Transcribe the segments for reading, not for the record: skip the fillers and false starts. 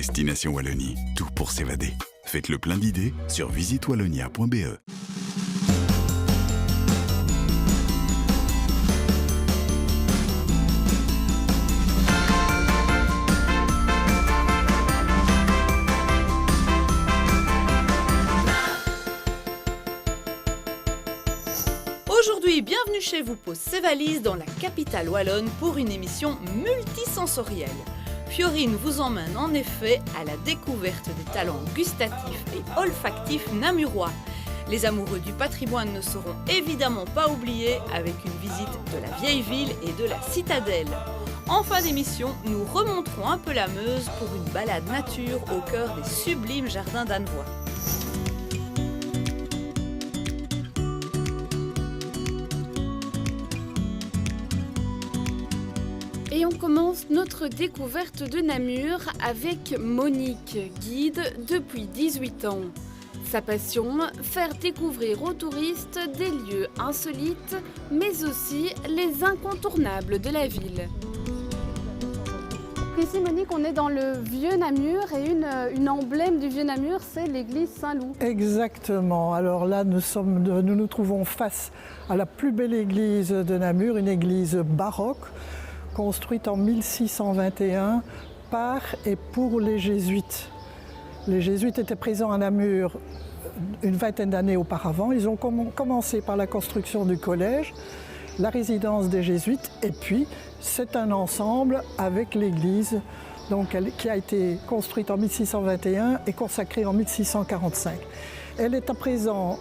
Destination Wallonie, tout pour s'évader. Faites le plein d'idées sur visitewallonia.be. Aujourd'hui, bienvenue chez vous, pose ses valises dans la capitale wallonne pour une émission multisensorielle. Fiorine vous emmène en effet à la découverte des talents gustatifs et olfactifs namurois. Les amoureux du patrimoine ne seront évidemment pas oubliés avec une visite de la vieille ville et de la citadelle. En fin d'émission, nous remonterons un peu la Meuse pour une balade nature au cœur des sublimes jardins danois. Et on commence notre découverte de Namur avec Monique, guide depuis 18 ans. Sa passion, faire découvrir aux touristes des lieux insolites, mais aussi les incontournables de la ville. Ici, Monique, on est dans le vieux Namur et une emblème du vieux Namur, c'est l'église Saint-Loup. Exactement. Alors là, nous nous trouvons face à la plus belle église de Namur, une église baroque, construite en 1621 par et pour les Jésuites. Les Jésuites étaient présents à Namur une vingtaine d'années auparavant. Ils ont commencé par la construction du collège, la résidence des Jésuites, et puis c'est un ensemble avec l'église qui a été construite en 1621 et consacrée en 1645. Elle est à présent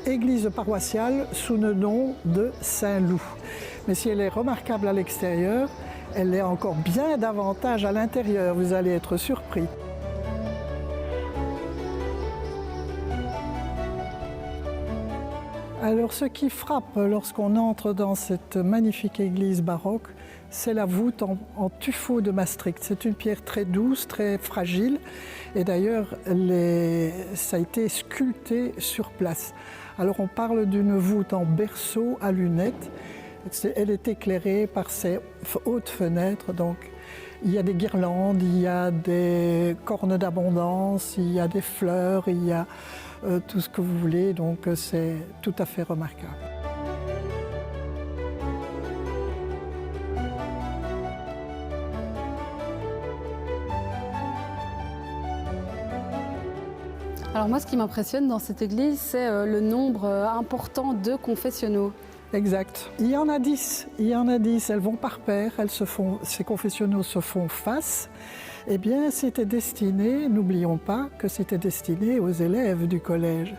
église paroissiale sous le nom de Saint-Loup. Mais si elle est remarquable à l'extérieur, elle est encore bien davantage à l'intérieur. Vous allez être surpris. Alors ce qui frappe lorsqu'on entre dans cette magnifique église baroque, c'est la voûte en tuffeau de Maastricht. C'est une pierre très douce, très fragile, et d'ailleurs ça a été sculpté sur place. Alors on parle d'une voûte en berceau à lunettes. Elle est éclairée par ces hautes fenêtres, donc il y a des guirlandes, il y a des cornes d'abondance, il y a des fleurs, il y a tout ce que vous voulez, donc c'est tout à fait remarquable. Alors moi, ce qui m'impressionne dans cette église, c'est le nombre important de confessionnaux. Exact. Il y en a 10. Elles vont par paire. Ces confessionnaux se font face. Eh bien, c'était destiné, n'oublions pas que c'était destiné aux élèves du collège,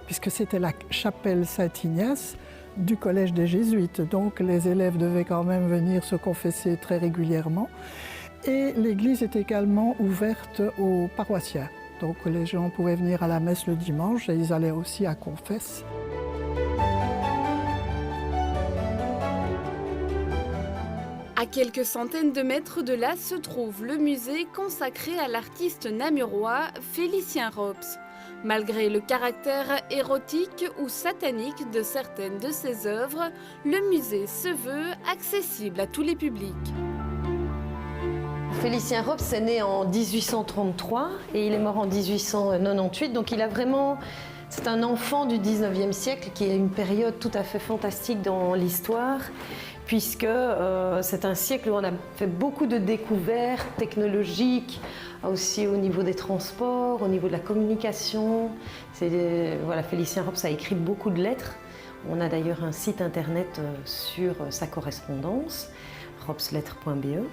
puisque c'était la chapelle Saint-Ignace du collège des Jésuites. Donc, les élèves devaient quand même venir se confesser très régulièrement. Et l'église est également ouverte aux paroissiens. Donc, les gens pouvaient venir à la messe le dimanche et ils allaient aussi à confesse. À quelques centaines de mètres de là se trouve le musée consacré à l'artiste namurois Félicien Rops. Malgré le caractère érotique ou satanique de certaines de ses œuvres, le musée se veut accessible à tous les publics. Félicien Rops est né en 1833 et il est mort en 1898, donc c'est un enfant du 19e siècle qui est une période tout à fait fantastique dans l'histoire, puisque c'est un siècle où on a fait beaucoup de découvertes technologiques, aussi au niveau des transports, au niveau de la communication. Félicien Rops a écrit beaucoup de lettres. On a d'ailleurs un site internet sur sa correspondance, ropslettres.be.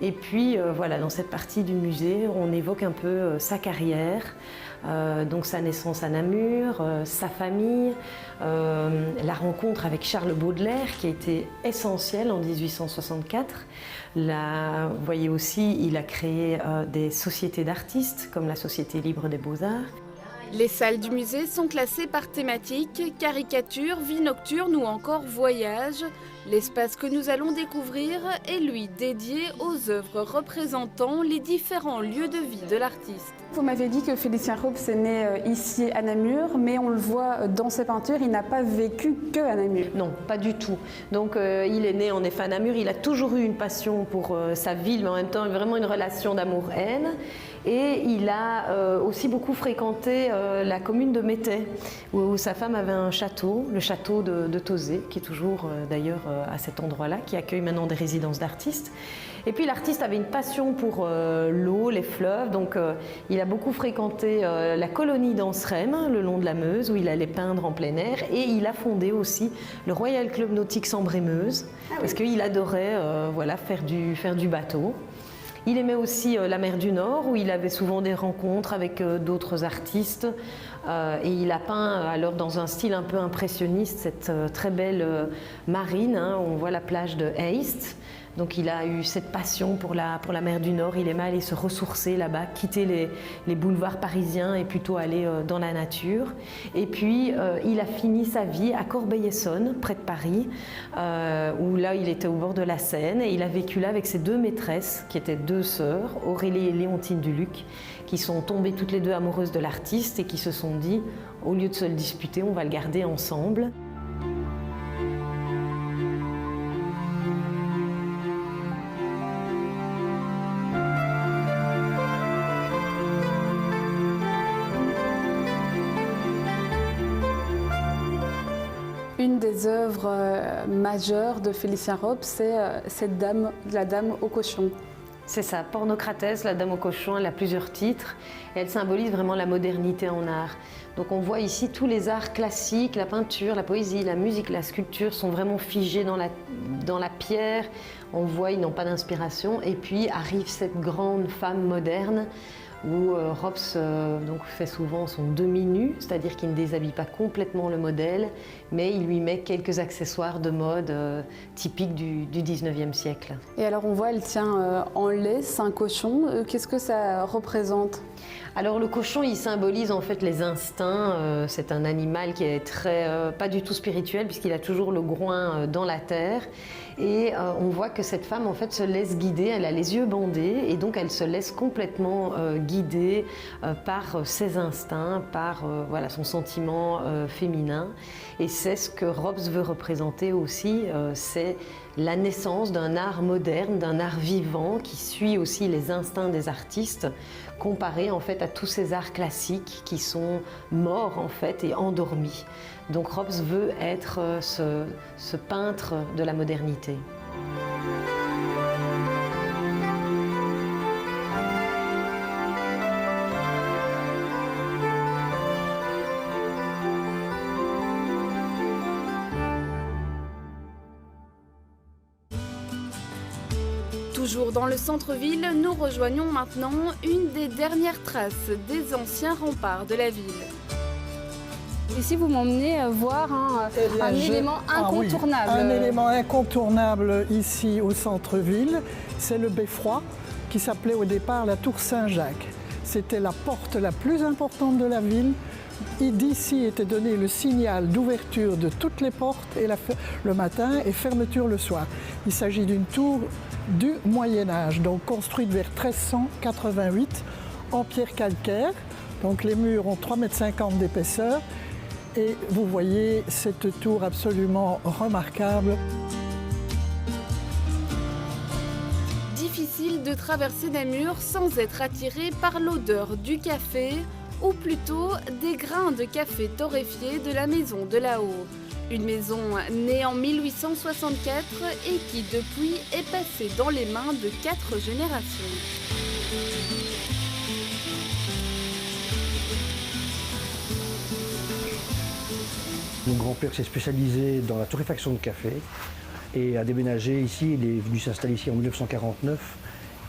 Et puis dans cette partie du musée, on évoque un peu sa carrière, donc sa naissance à Namur, sa famille, la rencontre avec Charles Baudelaire qui a été essentielle en 1864. Vous voyez aussi, il a créé des sociétés d'artistes comme la Société libre des beaux-arts. Les salles du musée sont classées par thématique, caricature, vie nocturne ou encore voyage. L'espace que nous allons découvrir est lui dédié aux œuvres représentant les différents lieux de vie de l'artiste. Vous m'avez dit que Félicien Rops est né ici à Namur, mais on le voit dans ses peintures, il n'a pas vécu que à Namur. Non, pas du tout. Donc il est né en effet à Namur, il a toujours eu une passion pour sa ville, mais en même temps vraiment une relation d'amour-haine. Et il a aussi beaucoup fréquenté la commune de Métais, où sa femme avait un château, le château de Tauzé, qui est toujours d'ailleurs à cet endroit-là, qui accueille maintenant des résidences d'artistes. Et puis l'artiste avait une passion pour l'eau, les fleuves, donc il a beaucoup fréquenté la colonie d'Anserem, le long de la Meuse, où il allait peindre en plein air, et il a fondé aussi le Royal Club Nautique Sambre-et-Meuse, parce qu'il adorait faire du bateau. Il aimait aussi la mer du Nord, où il avait souvent des rencontres avec d'autres artistes, et il a peint alors dans un style un peu impressionniste cette très belle marine, hein, où on voit la plage de Heist. Donc il a eu cette passion pour la mer du Nord, il aimait aller se ressourcer là-bas, quitter les boulevards parisiens et plutôt aller dans la nature. Et puis il a fini sa vie à Corbeil-Essonnes, près de Paris, où là il était au bord de la Seine, et il a vécu là avec ses deux maîtresses, qui étaient deux sœurs, Aurélie et Léontine Duluc, qui sont tombées toutes les deux amoureuses de l'artiste et qui se sont dit, au lieu de se le disputer, on va le garder ensemble. Une des œuvres majeures de Félicien Robes, c'est cette dame, la dame au cochon. C'est ça, Pornocratès, la dame au cochon, elle a plusieurs titres et elle symbolise vraiment la modernité en art. Donc on voit ici tous les arts classiques, la peinture, la poésie, la musique, la sculpture sont vraiment figés dans la pierre. On voit, ils n'ont pas d'inspiration. Et puis arrive cette grande femme moderne où Robes fait souvent son demi-nu, c'est-à-dire qu'il ne déshabille pas complètement le modèle, mais il lui met quelques accessoires de mode typiques du 19e siècle. Et alors on voit, elle tient en laisse un cochon. Qu'est-ce que ça représente ? Alors le cochon, il symbolise en fait les instincts. C'est un animal qui est pas du tout spirituel puisqu'il a toujours le groin dans la terre. Et on voit que cette femme en fait se laisse guider, elle a les yeux bandés et donc elle se laisse complètement guider par ses instincts, par son sentiment féminin. Et c'est ce que Robes veut représenter aussi, c'est la naissance d'un art moderne, d'un art vivant qui suit aussi les instincts des artistes, comparé en fait à tous ces arts classiques qui sont morts en fait et endormis. Donc Robes veut être ce peintre de la modernité. Toujours dans le centre-ville, nous rejoignons maintenant une des dernières traces des anciens remparts de la ville. Ici, vous m'emmenez voir un élément incontournable. Un élément incontournable ici au centre-ville, c'est le beffroi qui s'appelait au départ la tour Saint-Jacques. C'était la porte la plus importante de la ville. D'ici était donné le signal d'ouverture de toutes les portes le matin et fermeture le soir. Il s'agit d'une tour du Moyen-Âge, donc construite vers 1388 en pierre calcaire. Donc les murs ont 3,50 m d'épaisseur. Et vous voyez cette tour absolument remarquable. Difficile de traverser Namur sans être attiré par l'odeur du café, ou plutôt des grains de café torréfiés de la maison de là-haut. Une maison née en 1864 et qui depuis est passée dans les mains de 4 générations. Mon grand-père s'est spécialisé dans la torréfaction de café et a déménagé ici. Il est venu s'installer ici en 1949,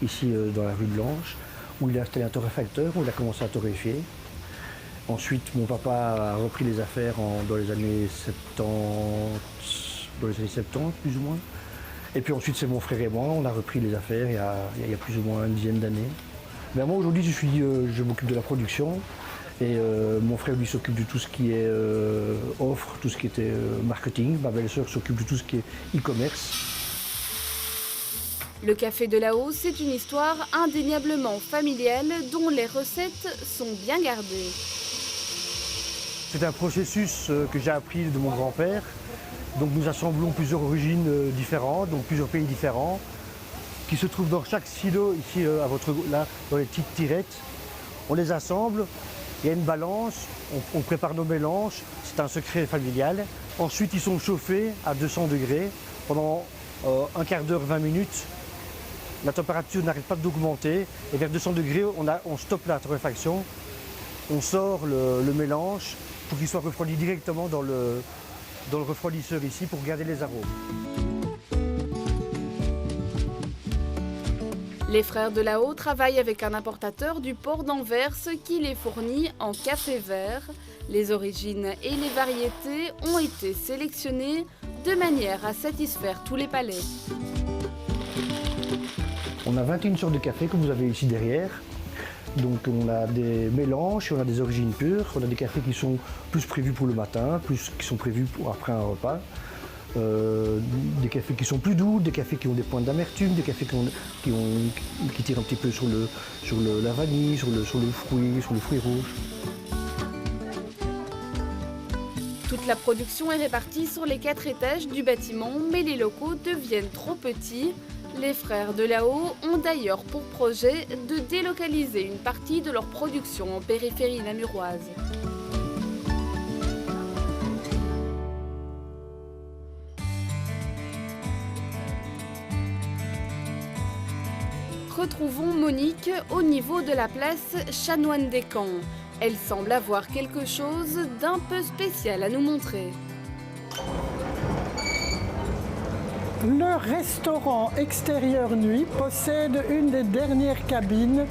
ici dans la rue Blanche, où il a installé un torréfacteur, où il a commencé à torréfier. Ensuite, mon papa a repris les affaires dans les années 70, plus ou moins. Et puis ensuite, c'est mon frère et moi, on a repris les affaires il y a plus ou moins une dizaine d'années. Ben moi, aujourd'hui, je m'occupe de la production. Et mon frère lui s'occupe de tout ce qui est offre, tout ce qui était marketing. Ma belle-sœur s'occupe de tout ce qui est e-commerce. Le café de là-haut, c'est une histoire indéniablement familiale dont les recettes sont bien gardées. C'est un processus que j'ai appris de mon grand-père. Donc nous assemblons plusieurs origines différentes, donc plusieurs pays différents. qui se trouvent dans chaque silo, ici là, dans les petites tirettes. On les assemble, il y a une balance, on prépare nos mélanges, c'est un secret familial. Ensuite, ils sont chauffés à 200 degrés pendant un quart d'heure, 20 minutes. La température n'arrête pas d'augmenter et vers 200 degrés, on stoppe la torréfaction. On sort le mélange pour qu'il soit refroidi directement dans le refroidisseur ici pour garder les arômes. Les frères de la Haut travaillent avec un importateur du port d'Anvers qui les fournit en café vert. Les origines et les variétés ont été sélectionnées de manière à satisfaire tous les palais. On a 21 sortes de café que vous avez ici derrière. Donc on a des mélanges, on a des origines pures, on a des cafés qui sont plus prévus pour le matin, plus qui sont prévus pour après un repas. Des cafés qui sont plus doux, des cafés qui ont des pointes d'amertume, des cafés qui tirent un petit peu sur la vanille, sur le fruit rouge. Toute la production est répartie sur les 4 étages du bâtiment, mais les locaux deviennent trop petits. Les frères de la Haut ont d'ailleurs pour projet de délocaliser une partie de leur production en périphérie namuroise. Retrouvons Monique au niveau de la place Chanoine-des-Camps. Elle semble avoir quelque chose d'un peu spécial à nous montrer. Le restaurant extérieur nuit possède une des dernières cabines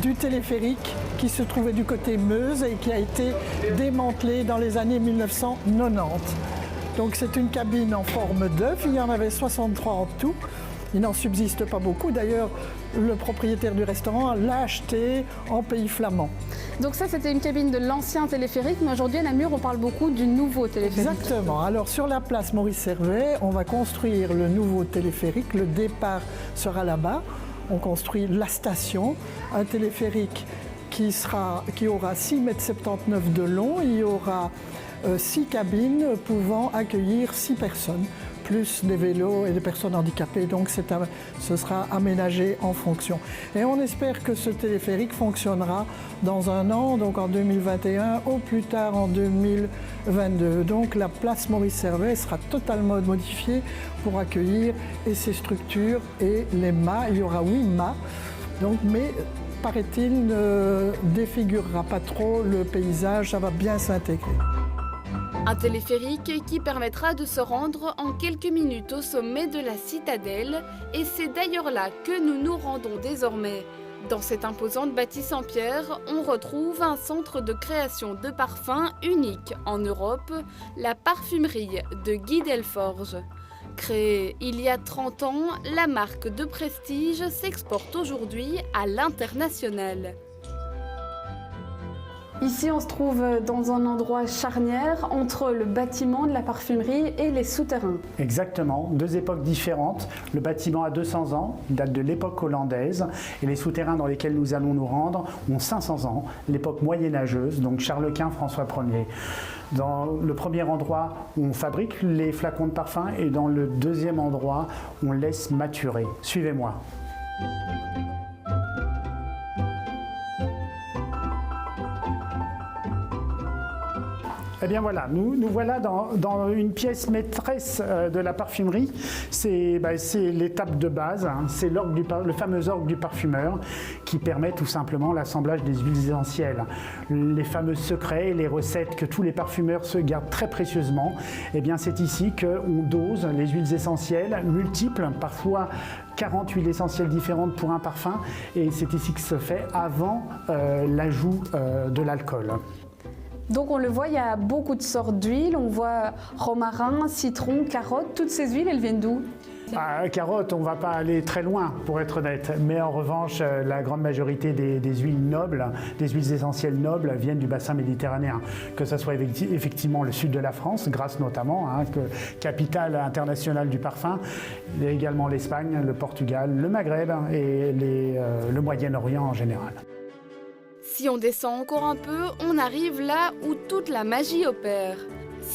du téléphérique qui se trouvait du côté Meuse et qui a été démantelée dans les années 1990. Donc c'est une cabine en forme d'œuf, il y en avait 63 en tout. Il n'en subsiste pas beaucoup. D'ailleurs, le propriétaire du restaurant l'a acheté en pays flamand. Donc ça, c'était une cabine de l'ancien téléphérique, mais aujourd'hui à Namur, on parle beaucoup du nouveau téléphérique. Exactement. Alors sur la place Maurice Servet, on va construire le nouveau téléphérique. Le départ sera là-bas. On construit la station, un téléphérique qui aura 6,79 m de long. Il y aura 6 cabines pouvant accueillir 6 personnes. Plus des vélos et des personnes handicapées, donc ce sera aménagé en fonction. Et on espère que ce téléphérique fonctionnera dans un an, donc en 2021, au plus tard en 2022. Donc la place Maurice Servet sera totalement modifiée pour accueillir et ces structures et les mâts. Il y aura 8 mâts, donc, mais paraît-il ne défigurera pas trop le paysage, ça va bien s'intégrer. Un téléphérique qui permettra de se rendre en quelques minutes au sommet de la citadelle, et c'est d'ailleurs là que nous nous rendons désormais. Dans cette imposante bâtisse en pierre, on retrouve un centre de création de parfums unique en Europe, la parfumerie de Guy Delforge. Créée il y a 30 ans, la marque de prestige s'exporte aujourd'hui à l'international. Ici, on se trouve dans un endroit charnière entre le bâtiment de la parfumerie et les souterrains. Exactement, 2 époques différentes. Le bâtiment a 200 ans, il date de l'époque hollandaise, et les souterrains dans lesquels nous allons nous rendre ont 500 ans, l'époque moyenâgeuse, donc Charles Quint, François Ier. Dans le premier endroit, on fabrique les flacons de parfum, et dans le deuxième endroit, on laisse maturer. Suivez-moi. Eh bien voilà, nous voilà dans une pièce maîtresse de la parfumerie. C'est l'étape de base, hein. C'est le fameux orgue du parfumeur qui permet tout simplement l'assemblage des huiles essentielles. Les fameux secrets, les recettes que tous les parfumeurs se gardent très précieusement, eh bien c'est ici qu'on dose les huiles essentielles multiples, parfois 40 huiles essentielles différentes pour un parfum, et c'est ici que se fait avant l'ajout de l'alcool. Donc on le voit, il y a beaucoup de sortes d'huiles. On voit romarin, citron, carotte. Toutes ces huiles, elles viennent d'où ? Carotte, on ne va pas aller très loin pour être honnête, mais en revanche, la grande majorité des huiles nobles, des huiles essentielles nobles viennent du bassin méditerranéen, que ce soit effectivement le sud de la France, Grasse notamment, hein, capitale internationale du parfum, mais également l'Espagne, le Portugal, le Maghreb et le Moyen-Orient en général. Si on descend encore un peu, on arrive là où toute la magie opère.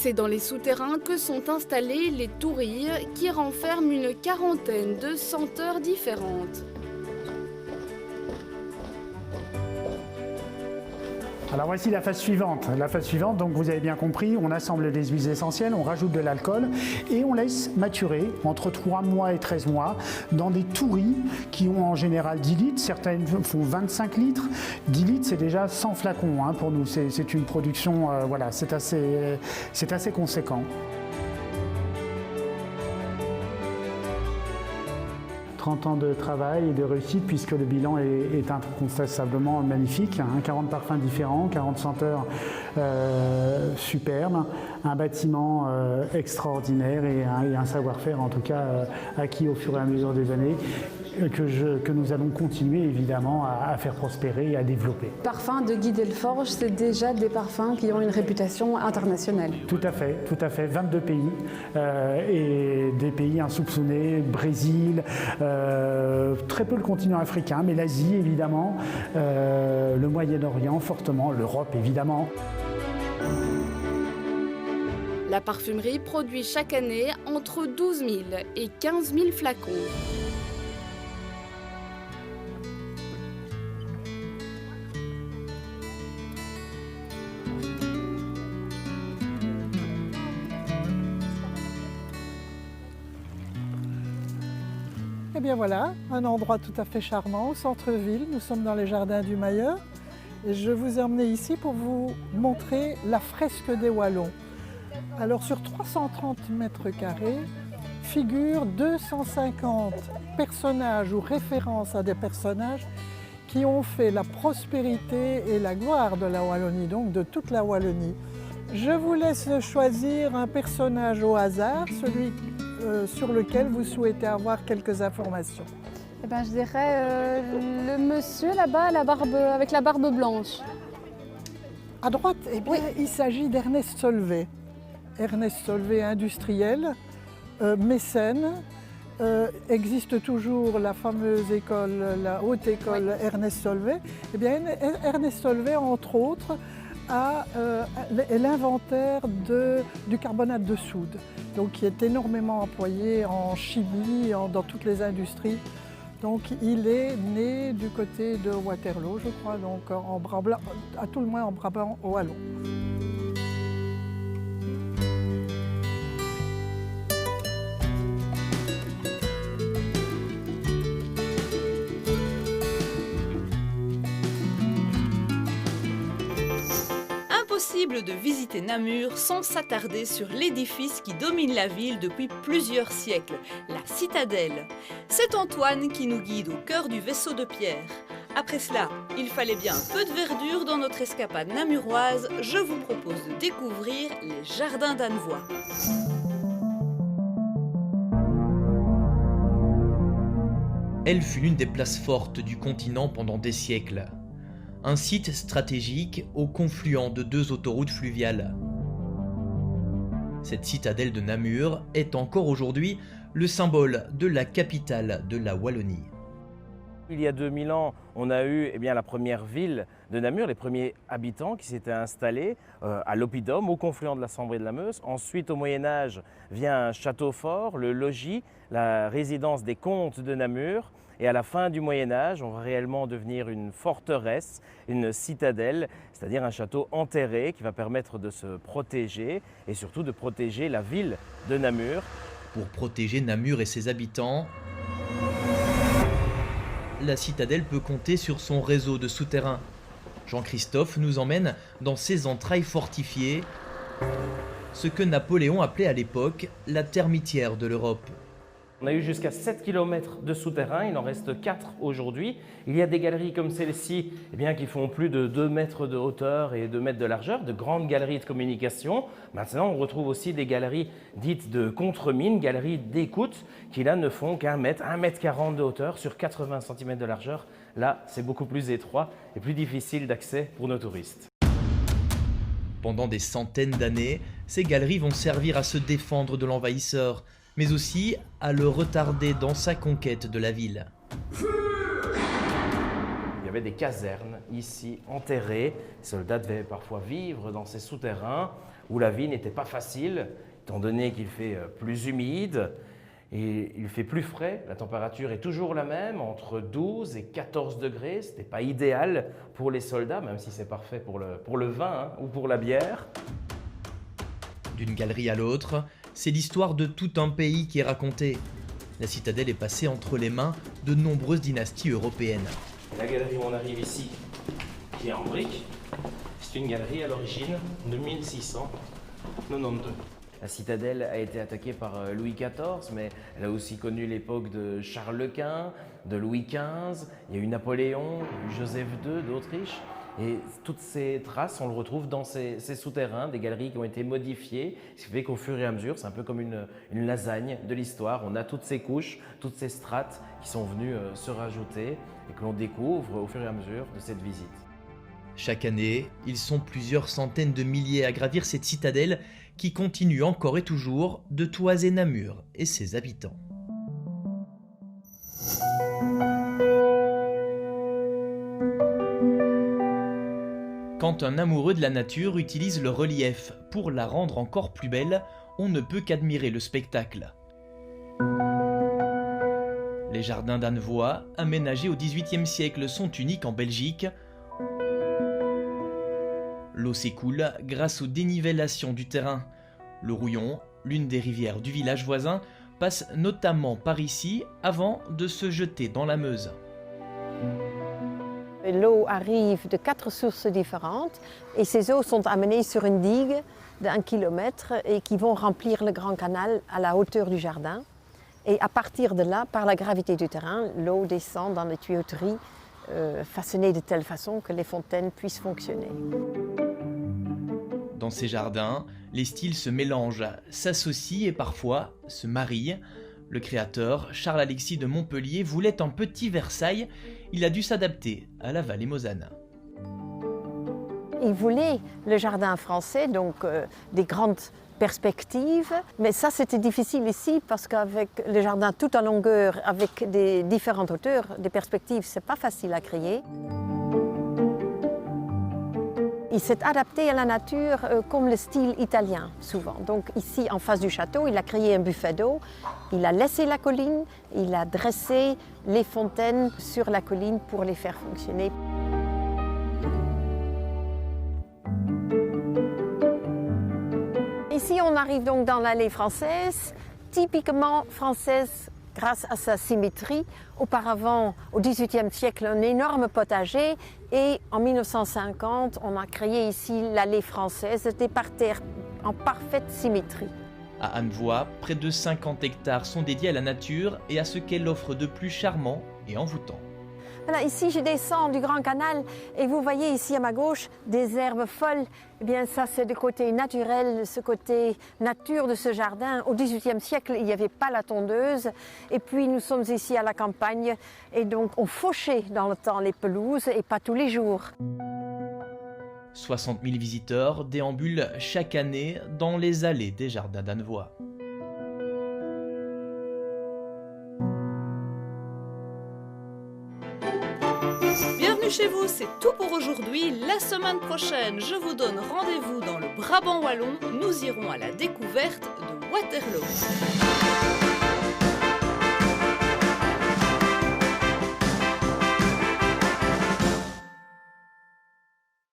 C'est dans les souterrains que sont installées les tourilles qui renferment une quarantaine de senteurs différentes. Alors voici la phase suivante. La phase suivante, donc vous avez bien compris, on assemble les huiles essentielles, on rajoute de l'alcool et on laisse maturer entre 3 mois et 13 mois dans des tourilles qui ont en général 10 litres. Certaines font 25 litres. 10 litres, c'est déjà 100 flacons pour nous. C'est une production, voilà, c'est assez conséquent. 30 ans de travail et de réussite puisque le bilan est incontestablement magnifique. 40 parfums différents, 40 senteurs superbes, un bâtiment extraordinaire et un savoir-faire en tout cas acquis au fur et à mesure des années que nous allons continuer évidemment à faire prospérer et à développer. Les parfums de Guy Delforge, c'est déjà des parfums qui ont une réputation internationale. Tout à fait. 22 pays et des pays insoupçonnés, Brésil, très peu le continent africain, mais l'Asie évidemment, le Moyen-Orient fortement, l'Europe évidemment. La parfumerie produit chaque année entre 12 000 et 15 000 flacons. Et bien voilà, un endroit tout à fait charmant au centre-ville. Nous sommes dans les jardins du Mailleur et je vous ai emmené ici pour vous montrer la fresque des Wallons. Alors sur 330 mètres carrés figurent 250 personnages ou références à des personnages qui ont fait la prospérité et la gloire de la Wallonie, donc de toute la Wallonie. Je vous laisse choisir un personnage au hasard, celui sur lequel vous souhaitez avoir quelques informations. Eh ben, je dirais le monsieur là-bas avec la barbe blanche. À droite, eh bien, oui. Il s'agit d'Ernest Solvay. Ernest Solvay, industriel, mécène. Existe toujours la fameuse école, la haute école oui. Ernest Solvay. Eh bien, Ernest Solvay, entre autres, est l'inventaire du carbonate de soude, donc qui est énormément employé en chimie, dans toutes les industries. Donc il est né du côté de Waterloo, je crois, donc à tout le moins en Brabant wallon. Impossible de visiter Namur sans s'attarder sur l'édifice qui domine la ville depuis plusieurs siècles, la citadelle. C'est Antoine qui nous guide au cœur du vaisseau de pierre. Après cela, il fallait bien un peu de verdure dans notre escapade namuroise. Je vous propose de découvrir les jardins d'Annevoie. Elle fut l'une des places fortes du continent pendant des siècles. Un site stratégique au confluent de 2 autoroutes fluviales. Cette citadelle de Namur est encore aujourd'hui le symbole de la capitale de la Wallonie. Il y a 2000 ans, on a eu la première ville de Namur, les premiers habitants qui s'étaient installés à l'Oppidum, au confluent de la Sambre et de la Meuse. Ensuite, au Moyen-Âge, vient un château fort, le logis, la résidence des comtes de Namur. Et à la fin du Moyen-Âge, on va réellement devenir une forteresse, une citadelle, c'est-à-dire un château enterré qui va permettre de se protéger et surtout de protéger la ville de Namur. Pour protéger Namur et ses habitants, la citadelle peut compter sur son réseau de souterrains. Jean-Christophe nous emmène dans ses entrailles fortifiées, ce que Napoléon appelait à l'époque la termitière de l'Europe. On a eu jusqu'à 7 km de souterrain, il en reste 4 aujourd'hui. Il y a des galeries comme celle-ci qui font plus de 2 mètres de hauteur et 2 mètres de largeur, de grandes galeries de communication. Maintenant, on retrouve aussi des galeries dites de contre-mine, galeries d'écoute, qui là ne font qu'1 mètre, 1,40 m de hauteur sur 80 cm de largeur. Là, c'est beaucoup plus étroit et plus difficile d'accès pour nos touristes. Pendant des centaines d'années, ces galeries vont servir à se défendre de l'envahisseur, mais aussi à le retarder dans sa conquête de la ville. Il y avait des casernes ici enterrés. Les soldats devaient parfois vivre dans ces souterrains où la vie n'était pas facile, étant donné qu'il fait plus humide et il fait plus frais. La température est toujours la même, entre 12 et 14 degrés. Ce n'était pas idéal pour les soldats, même si c'est parfait pour le vin ou pour la bière. D'une galerie à l'autre, c'est l'histoire de tout un pays qui est racontée. La citadelle est passée entre les mains de nombreuses dynasties européennes. La galerie où on arrive ici, qui est en briques, c'est une galerie à l'origine de 1692. La citadelle a été attaquée par Louis XIV, mais elle a aussi connu l'époque de Charles Quint, de Louis XV, il y a eu Napoléon, il y a eu Joseph II d'Autriche. Et toutes ces traces, on le retrouve dans ces souterrains, des galeries qui ont été modifiées, ce qui fait qu'au fur et à mesure, c'est un peu comme une lasagne de l'histoire. On a toutes ces couches, toutes ces strates qui sont venues se rajouter et que l'on découvre au fur et à mesure de cette visite. Chaque année, ils sont plusieurs centaines de milliers à gravir cette citadelle qui continue encore et toujours de toiser Namur et ses habitants. Quand un amoureux de la nature utilise le relief pour la rendre encore plus belle, on ne peut qu'admirer le spectacle. Les jardins d'Annevoie, aménagés au XVIIIe siècle, sont uniques en Belgique. L'eau s'écoule grâce aux dénivellations du terrain. Le Rouillon, l'une des rivières du village voisin, passe notamment par ici avant de se jeter dans la Meuse. L'eau arrive de 4 sources différentes et ces eaux sont amenées sur une digue d'1 kilomètre et qui vont remplir le grand canal à la hauteur du jardin. Et à partir de là, par la gravité du terrain, l'eau descend dans les tuyauteries façonnées de telle façon que les fontaines puissent fonctionner. Dans ces jardins, les styles se mélangent, s'associent et parfois se marient. Le créateur, Charles-Alexis de Montpellier, voulait un petit Versailles. Il a dû s'adapter à la vallée mosane. Il voulait le jardin français, donc des grandes perspectives. Mais ça, c'était difficile ici parce qu'avec le jardin tout en longueur, avec des différentes hauteurs, des perspectives, c'est pas facile à créer. Il s'est adapté à la nature comme le style italien, souvent. Donc ici, en face du château, il a créé un buffet d'eau, il a laissé la colline, il a dressé les fontaines sur la colline pour les faire fonctionner. Ici, on arrive donc dans l'allée française, typiquement française grâce à sa symétrie. Auparavant, au XVIIIe siècle, un énorme potager et en 1950, on a créé ici l'allée française, des parterres en parfaite symétrie. À Annevoie, près de 50 hectares sont dédiés à la nature et à ce qu'elle offre de plus charmant et envoûtant. Voilà, ici, je descends du Grand Canal et vous voyez ici à ma gauche des herbes folles. Eh bien, ça, c'est le côté naturel, ce côté nature de ce jardin. Au XVIIIe siècle, il n'y avait pas la tondeuse. Et puis, nous sommes ici à la campagne et donc on fauchait dans le temps les pelouses et pas tous les jours. 60 000 visiteurs déambulent chaque année dans les allées des jardins d'Annevoie. Bienvenue chez vous, c'est tout pour aujourd'hui. La semaine prochaine, je vous donne rendez-vous dans le Brabant wallon. Nous irons à la découverte de Waterloo.